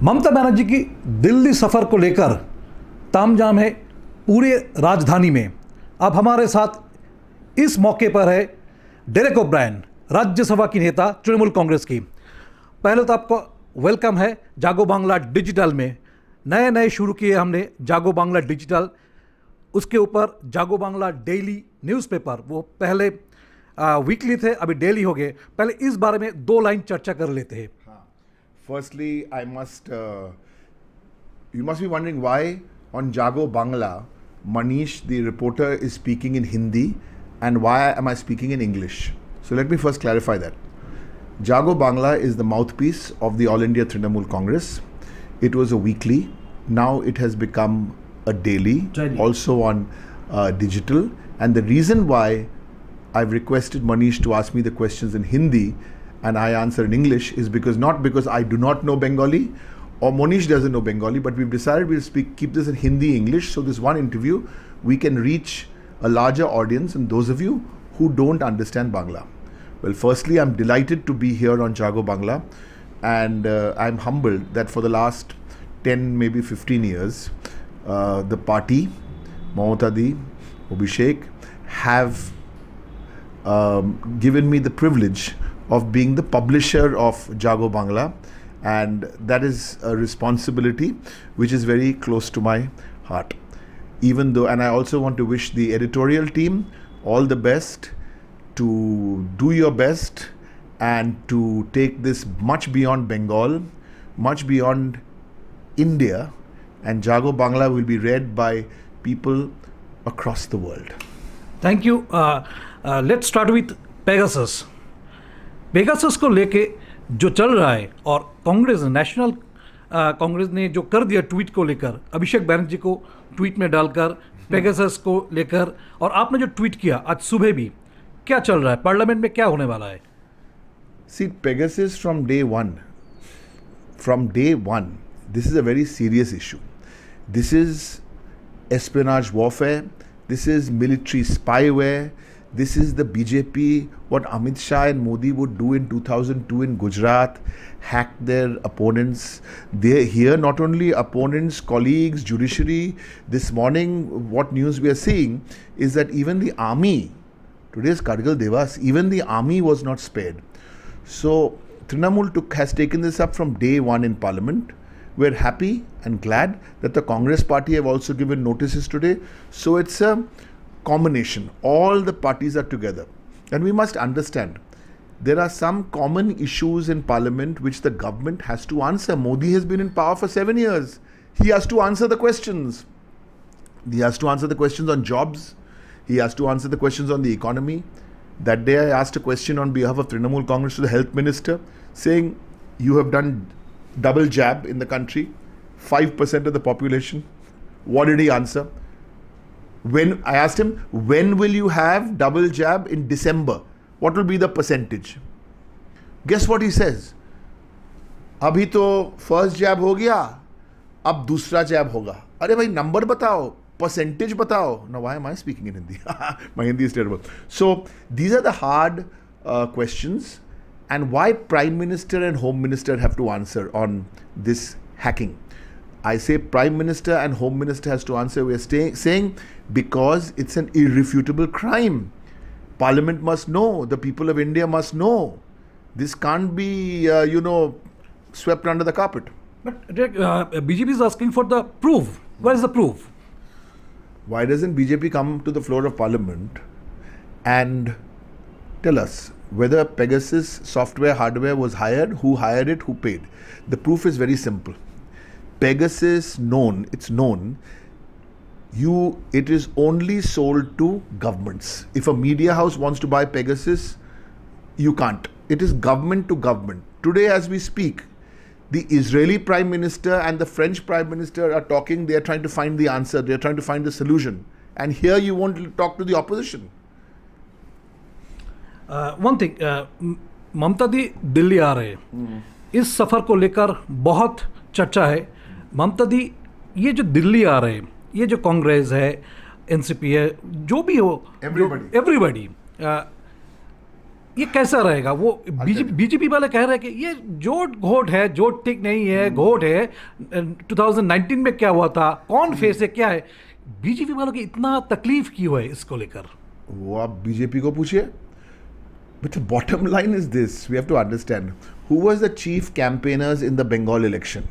ममता बनर्जी की दिल्ली सफ़र को लेकर तामझाम है पूरे राजधानी में। अब हमारे साथ इस मौके पर है डेरेक ओब्रायन, राज्यसभा की नेता तृणमूल कांग्रेस की। पहले तो आपको वेलकम है जागो बांग्ला डिजिटल में। नए शुरू किए हमने जागो बांग्ला डिजिटल, उसके ऊपर जागो बांग्ला डेली न्यूज़पेपर, वो पहले वीकली थे, अभी डेली हो गए। पहले इस बारे में 2 लाइन चर्चा कर लेते हैं। Firstly, you must be wondering why on Jago Bangla, Manish, the reporter, is speaking in Hindi and why am I speaking in English? So let me first clarify that. Jago Bangla is the mouthpiece of the All India Trinamool Congress. It was a weekly. Now it has become a daily, also on digital. And the reason why I've requested Manish to ask me the questions in Hindi and I answer in English is not because I do not know Bengali or Monish doesn't know Bengali, but we've decided we'll keep this in Hindi English, so this one interview we can reach a larger audience and those of you who don't understand Bangla. Well, firstly, I'm delighted to be here on Jago Bangla, and I'm humbled that for the last 10 maybe 15 years the party, Mahatadi, Abhishek, have given me the privilege of being the publisher of Jago Bangla, and that is a responsibility which is very close to my heart. Even though, and I also want to wish the editorial team all the best to do your best and to take this much beyond Bengal, much beyond India, and Jago Bangla will be read by people across the world. Thank you. Let's start with Pegasus. Pegasus को लेके जो चल रहा है, और Congress, national Congress ने जो कर दिया ट्वीट को लेकर, अभिषेक बैनर्जी को ट्वीट में डालकर पेगासस को लेकर, और आपने जो ट्वीट किया आज सुबह भी, क्या चल रहा है, पार्लियामेंट में क्या होने वाला है? See, Pegasus from day one, this is a very serious issue. This is espionage warfare, this is military spyware. This is the BJP, what Amit Shah and Modi would do in 2002 in Gujarat, hack their opponents. They here not only opponents, colleagues, judiciary. This morning, what news we are seeing is that even the army, today's Kargil Devas, even the army was not spared. So Trinamool has taken this up from day one in Parliament. We're happy and glad that the Congress party have also given notices today. So it's a combination. All the parties are together, and we must understand there are some common issues in Parliament which the government has to answer. Modi has been in power for 7 years. He has to answer the questions. He has to answer the questions on jobs. He has to answer the questions on the economy. That day I asked a question on behalf of Trinamool Congress to the health minister, saying, you have done double jab in the country, 5% of the population. What did he answer? When I asked him, when will you have double jab in December? What will be the percentage? Guess what he says? अभी तो first jab हो गया, अब दूसरा jab होगा. अरे भाई number बताओ, percentage बताओ. Now why am I speaking in Hindi? My Hindi is terrible. So these are the hard questions, and why Prime Minister and Home Minister have to answer on this hacking. I say Prime Minister and Home Minister has to answer. We are saying because it's an irrefutable crime. Parliament must know. The people of India must know. This can't be, swept under the carpet. But BJP is asking for the proof. Where is the proof? Why doesn't BJP come to the floor of Parliament and tell us whether Pegasus software, hardware was hired, who hired it, who paid? The proof is very simple. Pegasus it's known, it is only sold to governments. If a media house wants to buy Pegasus, you can't. It is government to government. Today as we speak, the Israeli Prime Minister and the French Prime Minister are talking. They are trying to find the answer. They are trying to find the solution. And here you want to talk to the opposition. One thing, ममता दी दिल्ली आ रहे हैं, इस सफ़र को लेकर बहुत चर्चा है। ममता दी ये जो दिल्ली आ रहे हैं, ये जो कांग्रेस है, एनसीपी है, जो भी हो, एवरीबॉडी, ये कैसा रहेगा? वो बीजेपी वाले कह रहे हैं कि ये जोट घोट है, जोट ठीक नहीं है, घोट है। 2019 में क्या हुआ था, कौन फेस है, क्या है? बीजेपी वालों की इतना तकलीफ क्यों है इसको लेकर? वो आप बीजेपी को पूछिए. But the bottom line is this, we have to understand, who was the chief campaigners in the Bengal election?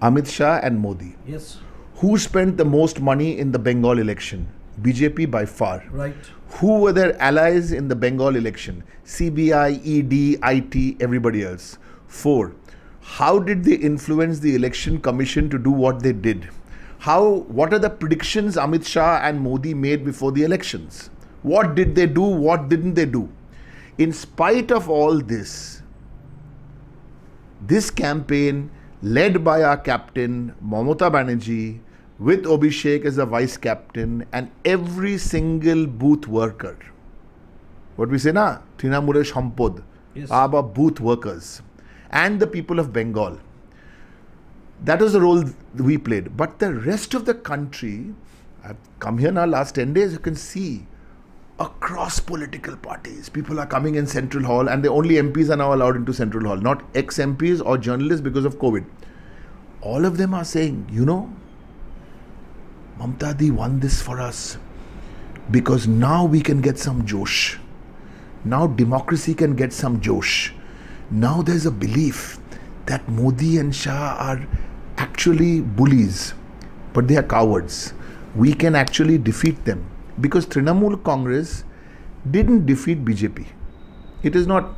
Amit Shah and Modi. Yes. Who spent the most money in the Bengal election? BJP by far. Right. Who were their allies in the Bengal election? CBI, ED, IT, everybody else. 4. How did they influence the election commission to do what they did? What are the predictions Amit Shah and Modi made before the elections? What did they do? What didn't they do? In spite of all this, this campaign led by our captain Mamata Banerjee, with Abhishek as the vice captain and every single booth worker, what we say na, Trinamule Shampod, Yes. our booth workers and the people of Bengal, that was the role we played. But the rest of the country, I've come here now last 10 days, you can see across political parties, people are coming in Central Hall, and the only MPs are now allowed into Central Hall, not ex-MPs or journalists because of COVID. All of them are saying, you know, Mamta Di won this for us because now we can get some josh. Now democracy can get some josh. Now there's a belief that Modi and Shah are actually bullies, but they are cowards. We can actually defeat them. Because Trinamool Congress didn't defeat BJP. It is not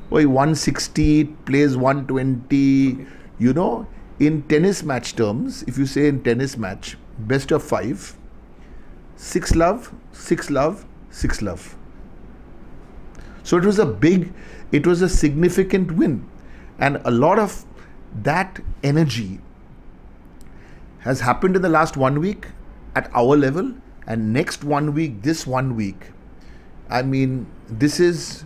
160 plays 120. You know, in tennis match terms, if you say in tennis match, best of 5, 6 love, 6 love, 6 love. So it was a significant win. And a lot of that energy has happened in the last 1 week at our level. And next 1 week, this 1 week, I mean, this is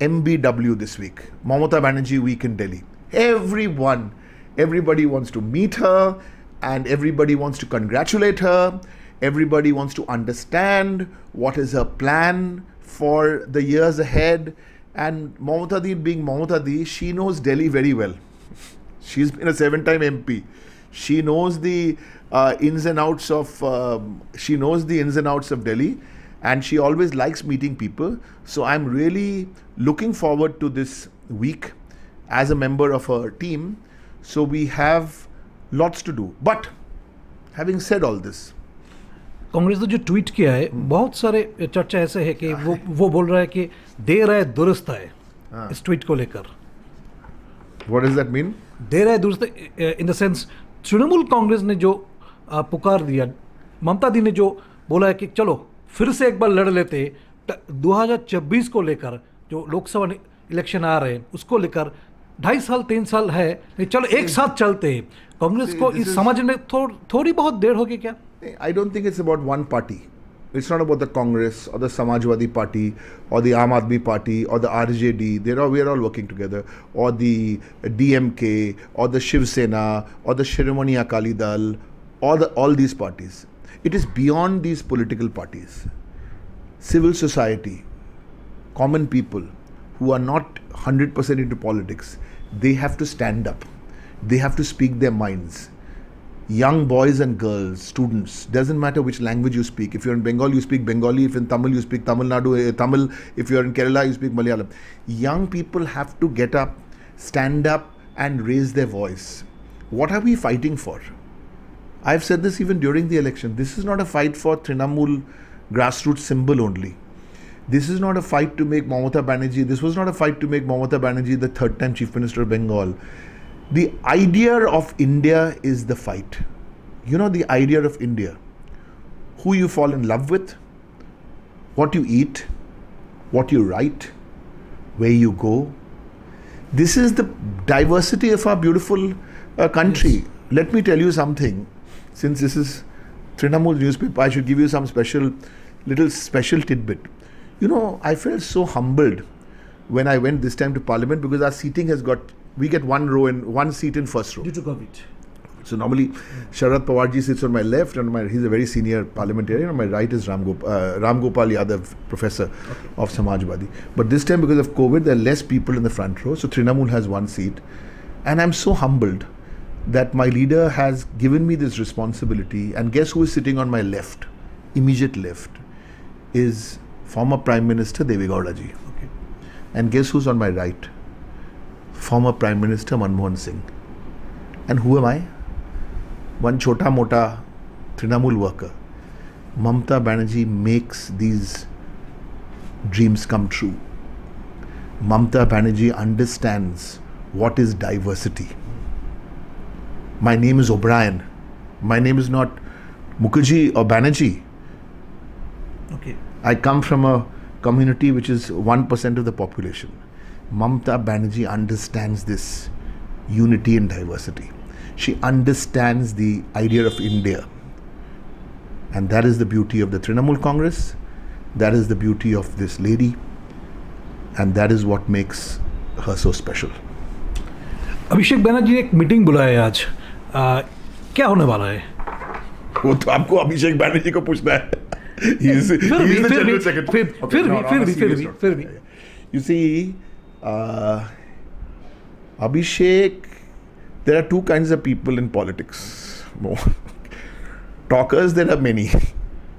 MBW this week, Mamata Banerjee week in Delhi. Everybody wants to meet her, and everybody wants to congratulate her. Everybody wants to understand what is her plan for the years ahead. And Mamata Di, being Mamata Di, she knows Delhi very well. She's been a 7-time MP. She knows the ins and outs of Delhi, and she always likes meeting people. So I'm really looking forward to this week as a member of her team. So we have lots to do. But having said all this, Congress ने जो tweet किया है, बहुत सारे चर्चा ऐसे है कि वो बोल रहा है कि देर है दुरुस्त है इस ट्वीट को लेकर. What does that mean? देर है दुरुस्त in the sense Trinamool Congress ने जो पुकार दिया, ममता दी ने जो बोला है कि चलो फिर से एक बार लड़ लेते 2024 को लेकर, जो लोकसभा इलेक्शन आ रहे हैं उसको लेकर 2.5 साल 3 साल है, चलो एक साथ चलते हैं. कांग्रेस को इस समझ में थोड़ी बहुत देर होगी क्या? I don't think it's about one party. It's not about the Congress or the Samajwadi Party or the Aam Aadmi Party or the RJD. We are all working together, or the DMK or the Shiv Sena or the Shiromani Akali Dal, or all these parties. It is beyond these political parties. Civil society, common people who are not 100% into politics, they have to stand up. They have to speak their minds. Young boys and girls, students, doesn't matter which language you speak. If you're in Bengal, you speak Bengali. If in Tamil, you speak Tamil Nadu, Tamil. If you're in Kerala, you speak Malayalam. Young people have to get up, stand up and raise their voice. What are we fighting for? I've said this even during the election. This is not a fight for Trinamool grassroots symbol only. This is not a fight to make Mamata Banerjee. This was not a fight to make Mamata Banerjee the 3rd time Chief Minister of Bengal. The idea of India is the fight. You know the idea of India. Who you fall in love with, what you eat, what you write, where you go. This is the diversity of our beautiful country. Yes. Let me tell you something. Since this is Trinamool newspaper, I should give you some special tidbit. You know, I felt so humbled when I went this time to Parliament because our seating has got, we get one seat in first row. Due to COVID. So normally, Sharad Pawarji sits on my left, and he's a very senior parliamentarian. On my right is Ram Gopal Yadav, professor of Samajwadi. But this time, because of COVID, there are less people in the front row. So Trinamool has one seat, and I'm so humbled that my leader has given me this responsibility. And guess who is sitting on my left, immediate left, is former Prime Minister Devi Gowda ji. Okay. And guess who's on my right? Former Prime Minister Manmohan Singh. And who am I? One chota mota Trinamool worker. Mamata Banerjee makes these dreams come true. Mamata Banerjee understands what is diversity. My name is O'Brien. My name is not Mukherjee or Banerjee. Okay. I come from a community which is 1% of the population. Mamata Banerjee understands this unity and diversity. She understands the idea of India. And that is the beauty of the Trinamool Congress. That is the beauty of this lady. And that is what makes her so special. Abhishek Banerjee ने एक meeting बुलाया है आज, क्या होने वाला है? वो तो आपको अभिषेक बनर्जी को पूछना है. फिर भी. You see, Abhishek, there are two kinds of people in politics. Talkers, there are many.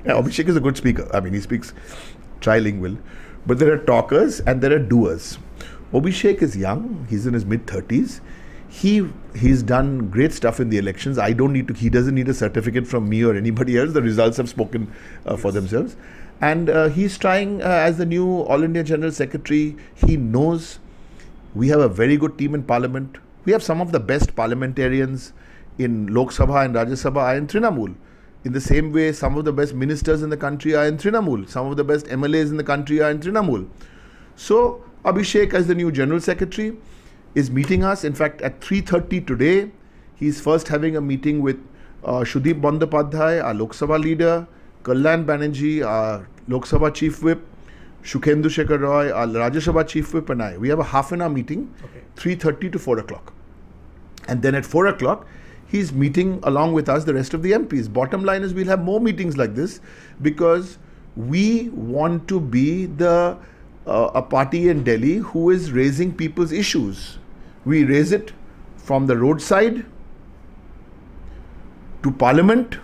Abhishek is a good speaker. I mean, he speaks trilingual. But there are talkers and there are doers. Abhishek is young. He's in his mid-30s. He's done great stuff in the elections. He doesn't need a certificate from me or anybody else. The results have spoken for themselves. And he's trying as the new All India General Secretary. He knows we have a very good team in Parliament. We have some of the best parliamentarians in Lok Sabha and Rajya Sabha are in Trinamool. In the same way, some of the best ministers in the country are in Trinamool. Some of the best MLAs in the country are in Trinamool. So, Abhishek, as the new General Secretary, is meeting us. In fact, at 3:30 today, he's first having a meeting with Sudeep Bandyopadhyay, our Lok Sabha leader, Kalyan Banerjee, our Lok Sabha Chief Whip, Shukhendu Shekhar Roy, our Rajya Sabha Chief Whip, and I. We have a half an hour meeting, 3:30 to 4 o'clock. And then at 4 o'clock, he's meeting along with us the rest of the MPs. Bottom line is we'll have more meetings like this because we want to be a party in Delhi who is raising people's issues. We raise it from the roadside to Parliament,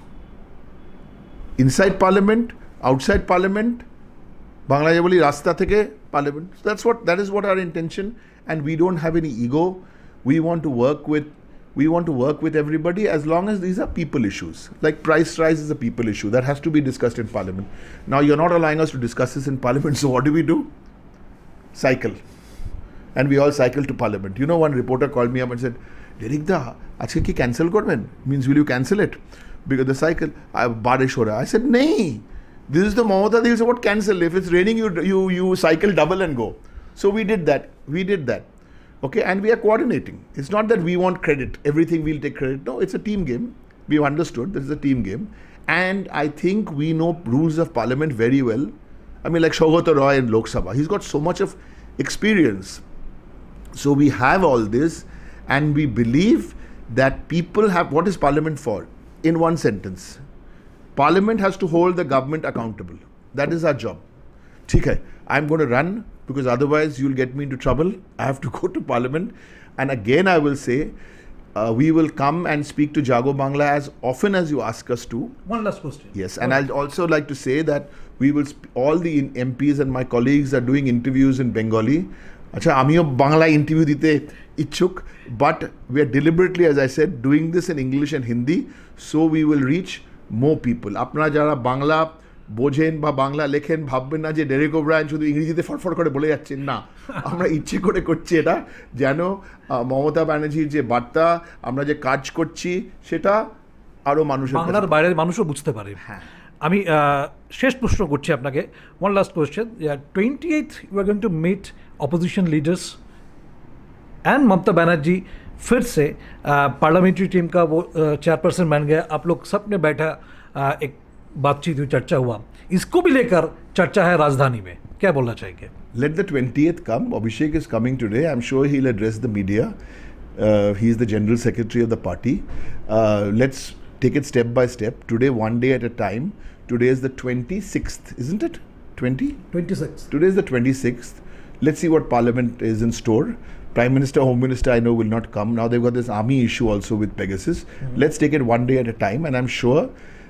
inside Parliament, outside Parliament, Bangladesh boli rasta theke Parliament. So that is what our intention, and we don't have any ego. We want to work with everybody as long as these are people issues. Like price rise is a people issue that has to be discussed in Parliament. Now you're not allowing us to discuss this in Parliament, so what do? Cycle. And we all cycle to Parliament. You know, one reporter called me up and said, Derek da, aajke ki cancel korben? Means will you cancel it? Because the cycle, barish ho raha. I said, nahi. This is the Mamata, they'll say, what cancel? If it's raining, you cycle double and go. So we did that. Okay, and we are coordinating. It's not that we want credit. Everything we'll take credit. No, it's a team game. We've understood this is a team game. And I think we know rules of Parliament very well. I mean, like Saugata Roy in Lok Sabha. He's got so much of experience. So we have all this, and we believe that people have... What is Parliament for? In one sentence. Parliament has to hold the government accountable. That is our job. Okay, I'm going to run because otherwise you'll get me into trouble. I have to go to Parliament. And again, I will say, we will come and speak to Jago Bangla as often as you ask us to. One last question. Yes, and I'd also like to say that we will, all the MPs and my colleagues are doing interviews in Bengali. Acha, amiyo Bangla interview dite ichuk, but we are deliberately, as I said, doing this in English and Hindi, so we will reach more people. Apna jara Bangla বোঝেন বা বাংলা লেখেন ভাববেন না যে Derek O'Brien শুধু ইংরেজিতে ফটফট করে বলে যাচ্ছেন না আমরা ইচ্ছে করে করছি এটা যেন মমতা ব্যানার্জির যে বার্তা আমরা যে কাজ করছি সেটা আরো মানুষের বাংলার বাইরের মানুষও বুঝতে পারে হ্যাঁ আমি শেষ প্রশ্ন করছি আপনাকে one last question 28th you are going to meet opposition leaders and Mamata Banerjee फिर से पार्लियामेंट्री टीम का वो चेयरपर्सन बन गया आप लोग सब ने बैठा एक बातचीत हुई चर्चा हुआ इसको भी लेकर चर्चा है राजधानी में क्या बोलना चाहेंगे Let the 20th come. Abhishek is coming today. I'm sure he'll address the media. He is the general secretary of the party. Let's take it step by step. Today, one day at a time. Today is the 26th, isn't it? 26th. Today is the 26th. Let's see what Parliament is in store. Prime Minister, Home Minister, I know will not come. Now they've got this army issue also with Pegasus. Let's take it one day at a time. And I'm sure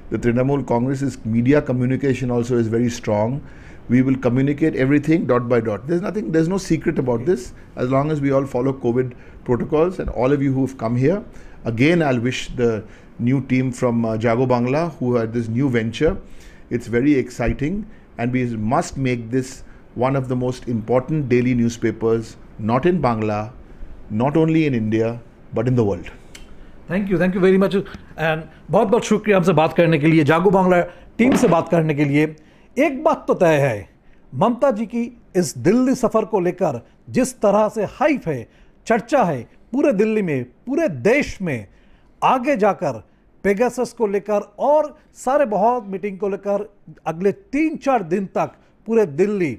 the Trinamool Congress's media communication also is very strong. We will communicate everything dot by dot. There's no secret about this. As long as we all follow COVID protocols, and all of you who have come here, again, I'll wish the new team from Jago Bangla who had this new venture. It's very exciting, and we must make this one of the most important daily newspapers, not in Bangla, not only in India, but in the world. Thank you very much and बहुत बहुत शुक्रिया हमसे बात करने के लिए, जागो Bangla team से बात करने के लिए। एक बात तो तय है, ममता जी की इस दिल्ली सफ़र को लेकर जिस तरह से हाइप है, चर्चा है पूरे दिल्ली में, पूरे देश में, आगे जाकर पेगासस को लेकर और सारे बहुत मीटिंग को लेकर अगले 3-4 दिन तक पूरे दिल्ली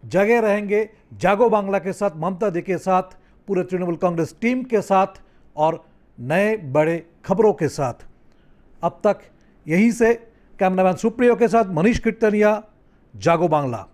जगह रहेंगे जागो बांग्ला के साथ, ममता जी के साथ, पूरे तृणमूल कांग्रेस टीम के साथ और नए बड़े खबरों के साथ। अब तक यहीं से कैमरामैन सुप्रियो के साथ मनीष कीर्तनिया, जागो बांग्ला।